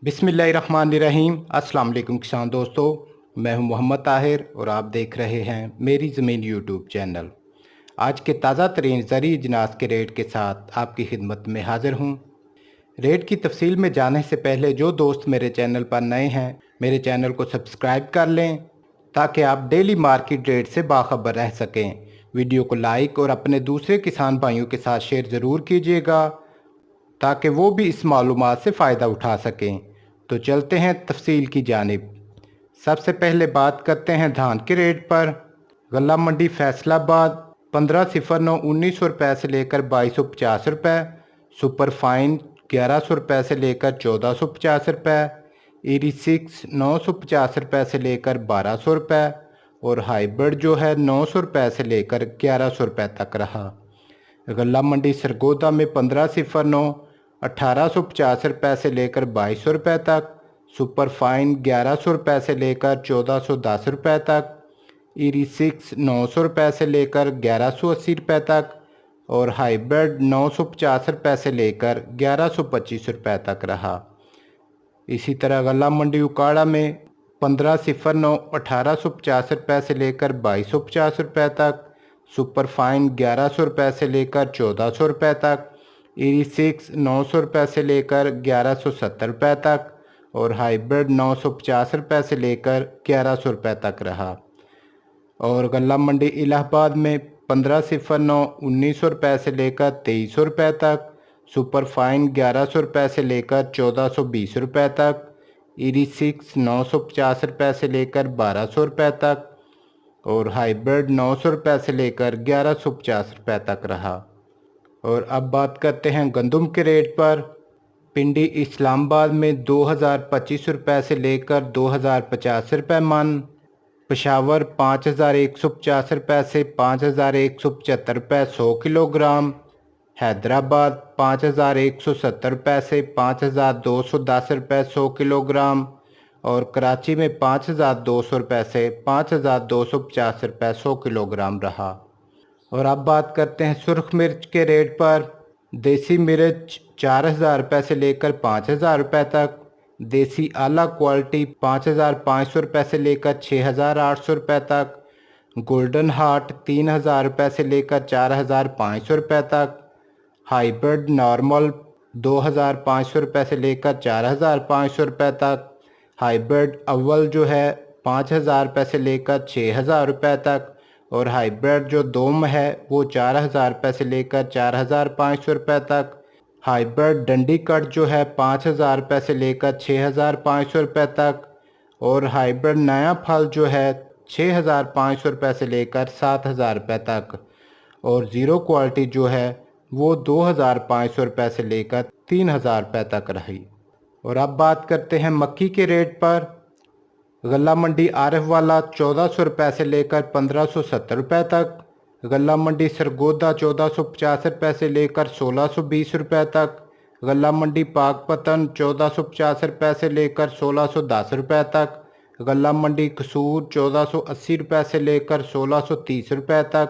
बिस्मिल्लाहिर्रहमानिर्रहीम। अस्सलाम वालेकुम किसान दोस्तों, मैं हूं मोहम्मद ताहिर और आप देख रहे हैं मेरी ज़मीन यूट्यूब चैनल। आज के ताज़ा तरीन ज़रूरी अजनास के रेट के साथ आपकी खिदमत में हाज़िर हूं। रेट की तफसील में जाने से पहले जो दोस्त मेरे चैनल पर नए हैं, मेरे चैनल को सब्सक्राइब कर लें ताकि आप डेली मार्केट रेट से बाखबर रह सकें। वीडियो को लाइक और अपने दूसरे किसान भाइयों के साथ शेयर ज़रूर कीजिएगा ताकि वो भी इस मालूमात से फ़ायदा उठा सकें। तो चलते हैं तफसील की जानिब। सबसे पहले बात करते हैं धान के रेट पर। गल्ला मंडी फैसलाबाद 15/09/1900 से लेकर 2250 रुपये, सुपर फाइन 1100 से लेकर 1450 रुपये, ईरी 6 950 से लेकर 1200 और हाइब्रिड जो है 900 से लेकर 1100 तक रहा। गल्ला मंडी सरगोदा में 15/09/1850 से लेकर 2200 तक, सुपर फाइन 1100 से लेकर 1410 तक, ईरी 6 900 से लेकर 1180 तक और हाइब्रिड 950 से लेकर 1125 तक रहा। इसी तरह गल्ला मंडी उकाड़ा में 15/09/1850 से लेकर 2250 तक, सुपर फाइन 1100 से लेकर 1400 तक, ईरी 6 900 से लेकर 1170 तक और हाइब्रिड 950 से लेकर 1100 तक रहा। और गल्ला मंडी इलाहाबाद में 15/09/1900 से लेकर 2300 तक, सुपर फाइन 1100 से लेकर 1420 तक, ईरी 6 950 से लेकर 1200 तक और हाइब्रिड 900 से लेकर 1150 तक रहा। और अब बात करते हैं गंदम के रेट पर। पिंडी इस्लामाबाद में 2025 से लेकर 2050 मन, पेशावर 5150 से 5175 100 किलोग्राम, हैदराबाद 5170 से 5210 100 किलोग्राम और कराची में 5200 से 5250 100 किलोग्राम रहा। और अब बात करते हैं सुर्ख मिर्च के रेट पर। देसी मिर्च 4000 से लेकर 5000 तक, देसी आला क्वालिटी 5500 से लेकर 6800 तक, गोल्डन हार्ट 3000 से लेकर 4500 तक, हाइब्रिड नॉर्मल 2500 से लेकर 4500 तक, हाइब्रिड अव्वल जो है 5000 से लेकर 6000 तक और हाइब्रिड जो दोम है वो 4000 से लेकर 4500 तक, हाइब्रिड डंडी कट जो है 5000 से लेकर 6500 तक और हाइब्रिड नया फल जो है 6500 से लेकर 7000 तक और ज़ीरो क्वालिटी जो है वो 2500 से लेकर 3000 तक रही। और अब बात करते हैं मक्की के रेट पर। गल्ला मंडी आरिफ वाला 1400 से लेकर 1570 तक, गल्ला मंडी सरगोदा 1450 से लेकर 1620 तक, गल्ला मंडी पाकपतन 1450 से लेकर 1610 तक, गल्ला मंडी कसूर 1480 से लेकर 1630 तक,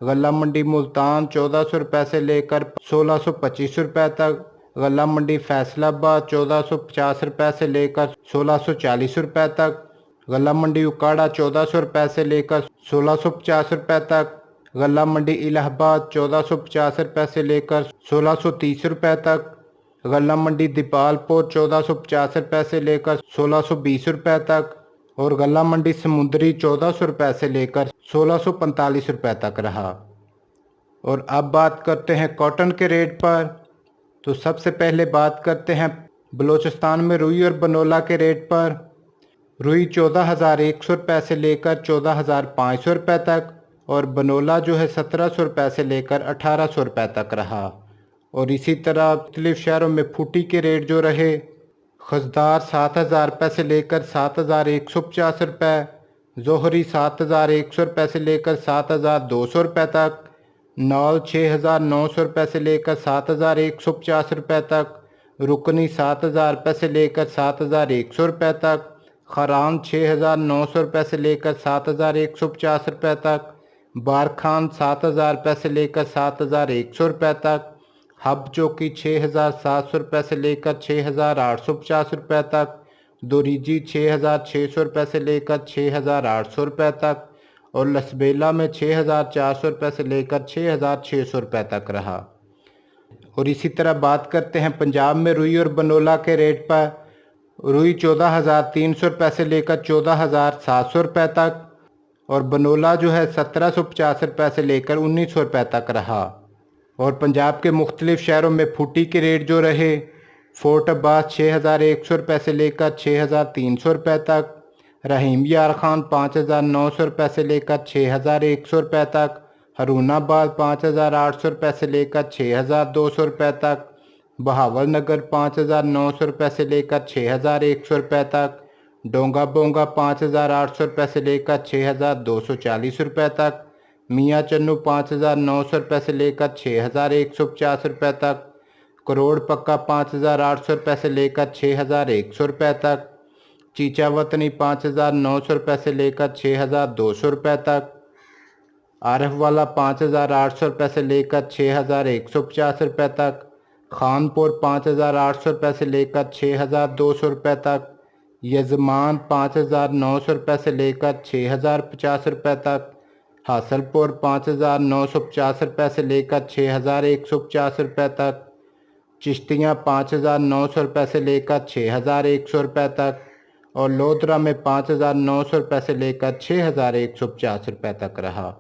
गल्ला मंडी मुल्तान 1400 से लेकर 1625 तक, गल्ला मंडी फैसलाबाद 1450 से लेकर 1640 तक, गल्ला मंडी उकाड़ा 1400 से लेकर 1650 तक, गल्ला मंडी इलाहाबाद 1450 से लेकर 1630 तक, गल्ला मंडी दीपालपुर 1450 से लेकर 1620 तक और गल्ला मंडी समुंदरी 1400 से लेकर 1645 तक रहा। और अब बात करते हैं कॉटन के रेट पर। तो सबसे पहले बात करते हैं बलूचिस्तान में रुई और बनोला के रेट पर। रुई 14100 से लेकर 14500 तक और बनोला जो है 1700 से लेकर 1800 तक रहा। और इसी तरह मुख्तलिफ शहरों में फूटी के रेट जो रहे, खजदार 7000 से लेकर 7150 जोहरी 7100 से लेकर 7200 तक, नौल 6900 से लेकर 7150 तक, रुकनी 7000 से लेकर 7100 तक, खरान 6900 से लेकर 7150 तक, बारखान 7000 से लेकर 7100 तक, हब चौकी 6,700 रुपये से लेकर 6,850 रुपये तक, दोरीजी 6,600 रुपये से लेकर 6,800 रुपये तक और लसबेला में 6,400 रुपये से लेकर 6,600 रुपये तक रहा। और इसी तरह बात करते हैं पंजाब में रुई और बनोला के रेट पर। रुई 14,300 रुपये से लेकर 14,700 रुपये तक और बनोला जो है 1,750 रुपये से लेकर 1,900 रुपये तक रहा। और पंजाब के मुख्तलिफ शहरों में फुटी के रेट जो रहे, फोर्ट अब्बास 6,100 रुपये से लेकर 6,300 रुपये तक, रहीम यार खान 5,900 रुपये से लेकर 6,100 रुपये तक, हरूनाबाद 5,800 रुपये से लेकर 6,200 रुपये तक, बहावल नगर 5,900 रुपये से लेकर 6,100 रुपये तक, डोंगा बोंगा 5,800 रुपये से लेकर 6,240 रुपये तक, मियाँ चन्नू 5,900 रुपये से लेकर 6,150 रुपये तक, करोड़ पक्का 5,800 रुपये से लेकर 6,100 रुपये तक, चीचा वतनी 5,900 रुपये से लेकर 6,200 रुपये तक, आरफ वाला 5,800 रुपये से लेकर 6,150 रुपये तक, खानपुर 5,800 रुपये से लेकर 6,200 रुपये तक, यजमान 5,900 रुपये से लेकर 6,050 रुपये तक, हासलपुर 5,950 रुपये से लेकर 6,150 रुपये तक, चिश्तियाँ 5,900 रुपये से लेकर 6,100 रुपये तक और लोधरा में 5,900 रुपये से लेकर 6,150 रुपये तक रहा।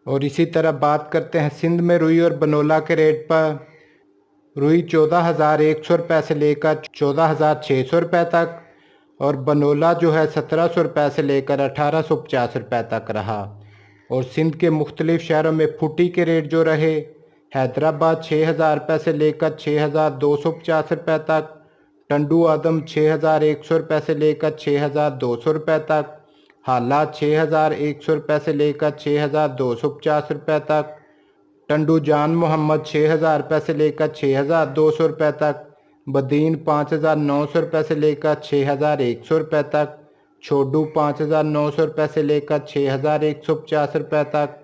और इसी तरह बात करते हैं सिंध में रुई और बनोला के रेट पर। रुई 14,100 रुपये से लेकर 14,600 रुपये तक और बनोला जो है 1,700 रुपये से लेकर 1,850 रुपये तक रहा। और सिंध के मुख्तलिफ शहरों में फुटी के रेट जो रहे, हैदराबाद 6,000 रुपये से लेकर 6,250 रुपये तक, टंडू आदम 6,100 रुपये से लेकर 6,200 रुपये तक, हालात 6,100 रुपये से लेकर 6,250 रुपये तक, टंडू जान मोहम्मद 6,000 रुपये से लेकर 6,200 रुपये तक, बदीन 5,900 रुपये से लेकर 6,100 रुपये तक, छोडू 5,900 रुपये से लेकर 6,150 रुपये तक,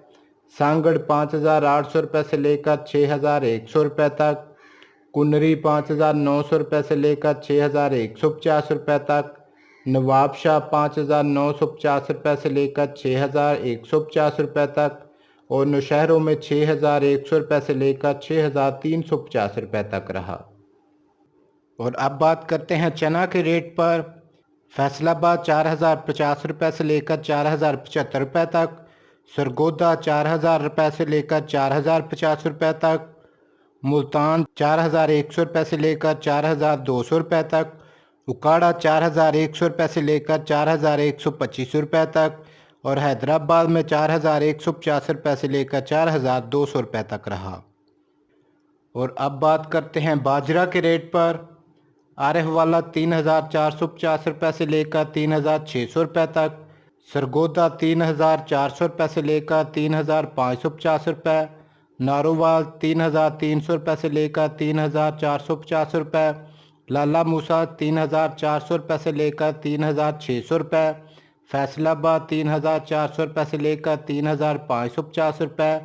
सांगड़ 5,800 रुपये से लेकर 6,100 रुपये तक, कुनरी 5,900 रुपये से लेकर 6,150 रुपये तक, नवाबशाह 5,950 रुपये से लेकर 6,150 रुपये तक और नौशहरों में 6,100 रुपये से लेकर 6,350 रुपये तक रहा। और अब बात करते हैं चना के रेट पर। फैसलाबाद 4,050 रुपये से लेकर 4,075 रुपये तक, सरगोदा 4,000 रुपये से लेकर 4,050 रुपये तक, मुल्तान 4,100 रुपये से लेकर 4,200 रुपये तक, उकाड़ा 4,100 रुपये से लेकर 4,125 रुपये तक और हैदराबाद में 4,150 रुपये से लेकर 4,200 रुपये तक रहा। और अब बात करते हैं बाजरा के रेट पर। आरफ वाला 3,450 रुपये से लेकर 3,600 रुपये तक, सरगोदा 3,400 रुपये से लेकर 3,550 रुपये, नारोवाल 3,300 रुपये से लेकर 3,450 रुपये, लाला मूसा 3,400 रुपये से लेकर 3,600 रुपये, फैसलाबाद 3,400 रुपये से लेकर 3,550 रुपये,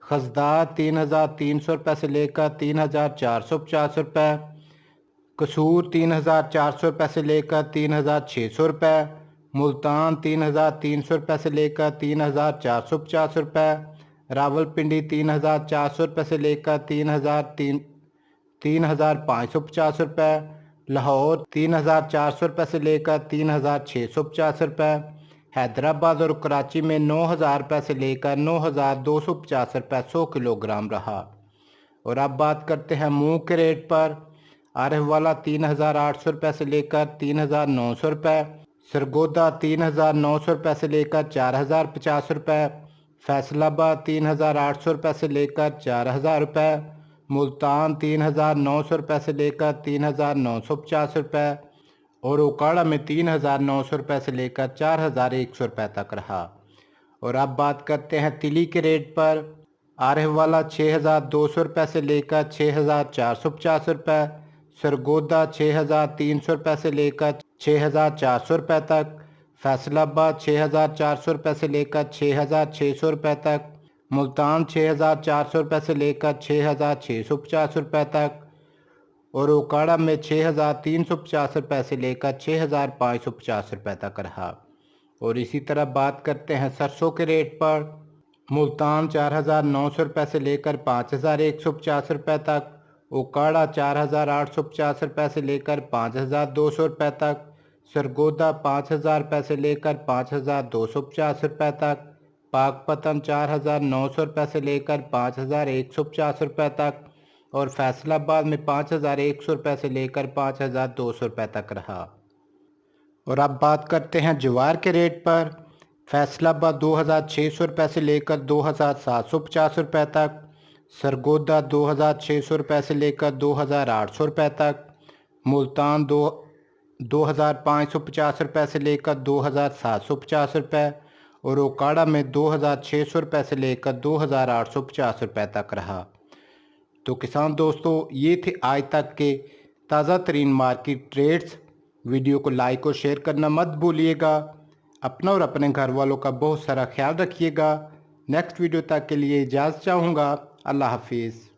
खजदार 3,300 रुपये से लेकर 3,450 रुपये, कसूर 3,400 रुपये से लेकर 3,600 रुपये, मुल्तान 3,300 रुपये से लेकर 3,450 रुपये, रावलपिंडी 3,400 रुपये से लेकर 3,550 रुपये, लाहौर 3,400 रुपये से लेकर 3,650 रुपये, हैदराबाद और कराची में 9,000 रुपये से लेकर 9,250 रुपये 100 किलोग्राम रहा। और अब बात करते हैं मूंग के रेट पर। आरफ वाला 3,800 रुपये से लेकर 3,900 रुपये, सरगोदा 3,900 रुपये से लेकर 4,050 रुपये, फैसलाबाद 3,800 रुपये से लेकर 4,000 रुपये, मुल्तान 3,900 रुपये से लेकर 3,950 रुपये और उकाड़ा में 3,900 रुपये से लेकर 4,100 रुपये तक रहा। और अब बात करते हैं तिली के रेट पर। आरफ वाला 6,200 रुपये से लेकर 6,450 रुपये, सरगोदा 6,300 रुपये से लेकर 6,400 रुपये तक, फैसलाबाद 6,400 रुपये से लेकर 6,600 रुपये तक, मुल्तान 6,400 रुपये से लेकर 6,650 रुपये तक और ओकाड़ा में 6,350 रुपये से लेकर 6,550 रुपये तक रहा। और इसी तरह बात करते हैं सरसों के रेट पर। मुल्तान 4,900 रुपये से लेकर 5,150 रुपये तक, ओकाड़ा 4,850 रुपये से लेकर 5,200 रुपये तक, सरगोदा 5,000 रुपये से लेकर 5,250 रुपये तक, पाकपतन 4,900 रुपये से लेकर 5,150 रुपये तक और फैसलाबाद में 5,100 रुपये से लेकर 5,200 रुपये तक रहा। और अब बात करते हैं ज्वार के रेट पर। फैसलाबाद 2,600 रुपये से लेकर 2,750 रुपये तक, सरगोदा 2,600 रुपये से लेकर 2,800 रुपये तक, मुल्तान 2,550 रुपये से लेकर 2,750 रुपये और ओकाड़ा में 2,600 रुपये से लेकर 2,850 रुपये तक रहा। तो किसान दोस्तों, ये थे आज तक के ताज़ा तरीन मार्केट ट्रेड्स। वीडियो को लाइक और शेयर करना मत भूलिएगा। अपना और अपने घर वालों का बहुत सारा ख्याल रखिएगा। नेक्स्ट वीडियो तक के लिए इजाज़त चाहूँगा। अल्लाह हाफिज़।